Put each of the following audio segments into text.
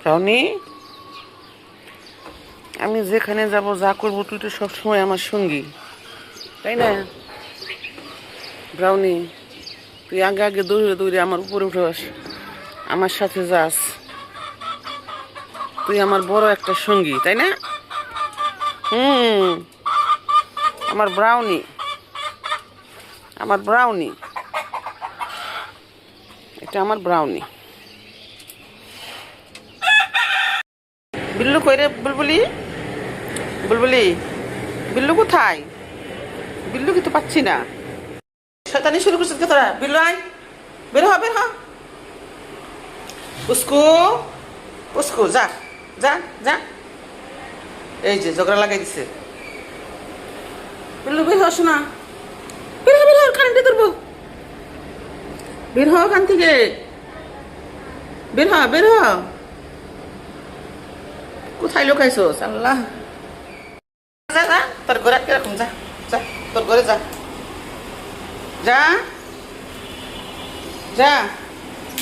Brownie, আমি যেখানে যাব যা করবো তুই তো সবসময় আমার সঙ্গী, তাই না? ব্রাউনি, তুই আগে আগে দৌড়ে দৌড়ে আমার উপরে উঠাস, আমার সাথে যাস, তুই আমার বড় একটা সঙ্গী, তাই না? আমার ব্রাউনি, আমার ব্রাউনি, এটা আমার ব্রাউনি। বিল্লু কই রে? বুলবুলি, বুলবুলি, বিল্লু কোথায়? বিল্লুকে তো পাচ্ছি না। শয়তানি শুরু করছিস কে তোরা? বিল্লু আয়, বের হ, বের হ। পুস্কু, পুস্কু, যা যা যা। এই যে ঝগড়া লাগাই দিছে। বিল্লু বের হ, শোনা, বের হ, বের হ, কারেন্টে ধরবো। বের হ ওখান থেকে, বের হ, বের হ। কোথায় লুকাইছোস? আল্লাহ, যা যা, তোর ঘরে আটকে রাখুন, যা যা, তোর ঘরে যা, যা যা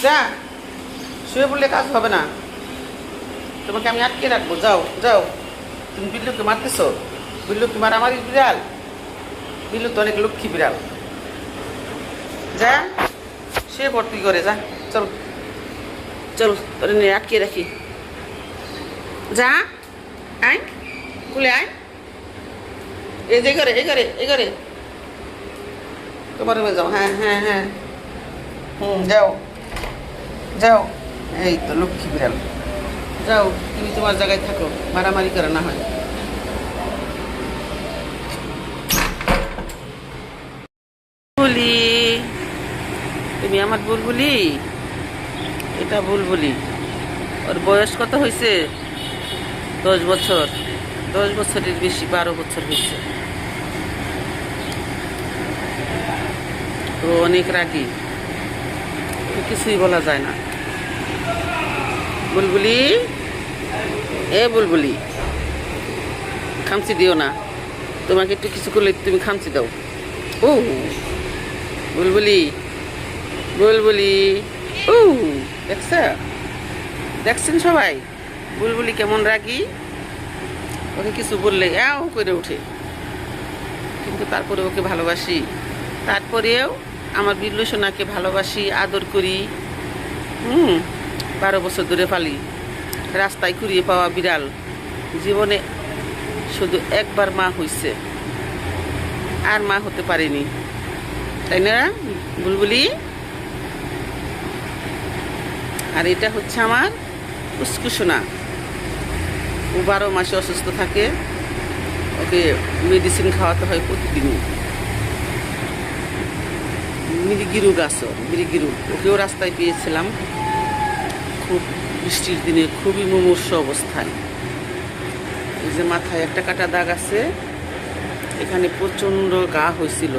যা। শুয়ে বললে কাজ হবে না, তোমাকে আমি আটকে রাখবো। যাও যাও। তুমি বিল্লুকে মারতেছো? বিল্লু কি মারামারি বিড়াল? বিল্লু তো অনেক লক্ষ্মী বিড়াল। যা, শুয়ে পড় তুই করে, যা, চল চল, তোর নিয়ে আটকে রাখি। যা, আয়, কুলে আয়। এই যে ঘরে, এই ঘরে, এই ঘরে, তোমার রুমে যাও। হ্যাঁ হ্যাঁ হ্যাঁ, যাও যাও। এই তো লক্ষ্মী বিড়াল, যাও, তুমি তোমার জায়গায় থাকো, মারামারি করে না হয়। বুলবুলি, তুমি আমার বুলবুলি, এটা বুলবুলি। ওর বয়স কত হয়েছে? 10 বছর, 10 বছরের বেশি, 12 বছর হয়েছে। ও অনেক রাগী, কিছুই বলা যায় না। বুলবুলি, এ বুলবুলি, খামচি দিও না, তোমাকে একটু কিছু করলে তুমি খামচি দাও। ও বুলবুলি, বুলবুলি, ও দেখছ, দেখছেন সবাই বুলবুলি কেমন রাগী? ওকে কিছু বললে এও করে ওঠে, কিন্তু তারপরে ওকে ভালোবাসি। তারপরেও আমার বিল্লু সোনাকে ভালোবাসি, আদর করি। 12 বছর ধরে পালি। রাস্তায় কুড়িয়ে পাওয়া বিড়াল, জীবনে শুধু একবার মা হইছে, আর মা হতে পারেনি, তাই না বুলবুলি? আর এটা হচ্ছে আমার পুস্কু সোনা। ও 12 মাসে অসুস্থ থাকে, ওকে মেডিসিন খাওয়াতে হয় প্রতিদিন। মিরিগিরু গাছ, মিরিগিরু, ওকেও রাস্তায় পেয়েছিলাম খুব বৃষ্টির দিনে, খুবই মুমূর্ষ অবস্থায়। এই যে মাথায় একটা কাটা দাগ আছে, এখানে প্রচণ্ড গা হয়েছিল।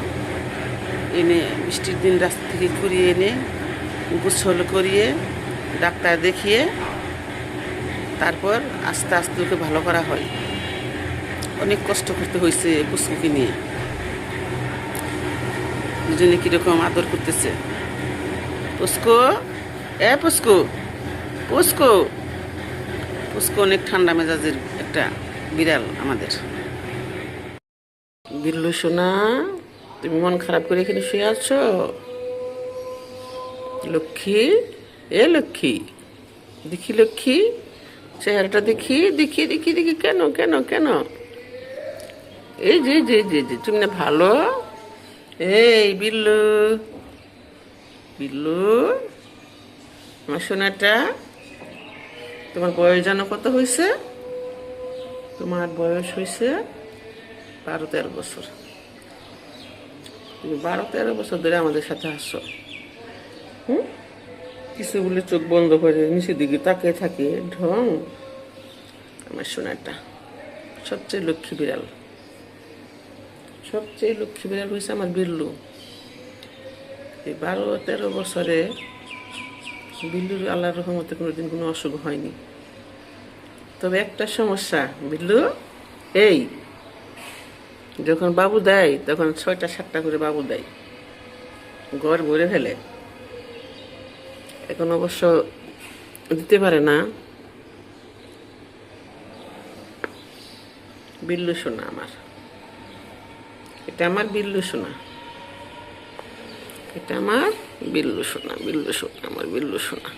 এনে বৃষ্টির দিন রাস্তা থেকে ঘুরিয়ে এনে গোসল করিয়ে ডাক্তার দেখিয়ে তারপর আস্তে আস্তে ওকে ভালো করা হয়। অনেক কষ্ট করতে হয়েছে পুস্কুকে নিয়ে। দুজনে কিরকম আদর করতেছে। পুস্কু, এ পুস্কু, পুস্কু, পুস্কু অনেক ঠান্ডা মেজাজের একটা বিড়াল আমাদের। বিল্লু সোনা, তুমি মন খারাপ করে এখানে শুয়ে আছো? লক্ষ্মী, এ লক্ষ্মী, দেখি লক্ষ্মী, চেহারাটা দেখি দেখি দেখি দেখি। কেন কেন কেন? এই যে যে যে যে তুমি না ভালো। এই বিল্লু, বিল্লু আমার সোনাটা, তোমার বয়স জানো কত হয়েছে? তোমার বয়স হয়েছে 12-13 বছর। তুমি 12-13 বছর ধরে আমাদের সাথে আসছো। কিছু বলে চোখ বন্ধ করে নিচের দিকে তাকিয়ে থাকে ঢং। আমার সোনাটা সবচেয়ে লক্ষ্মী বিড়াল, সবচেয়ে লক্ষ্মী বিড়াল হয়েছে আমার বিল্লু। এই 12-13 বছরে বিল্লুর আল্লাহর রহমতে কোনোদিন কোনো অসুখ হয়নি। তবে একটা সমস্যা, বিল্লু এই যখন বাবু দেয় তখন 6টা-7টা করে বাবু দেয়, ঘর ভরে ফেলে। এখন অবশ্য দিতে পারে না, বিল্লু সোনা আমার, এটা আমার বিল্লু সোনা, এটা আমার বিল্লু সোনা, বিল্লু সোনা, আমার বিল্লু সোনা।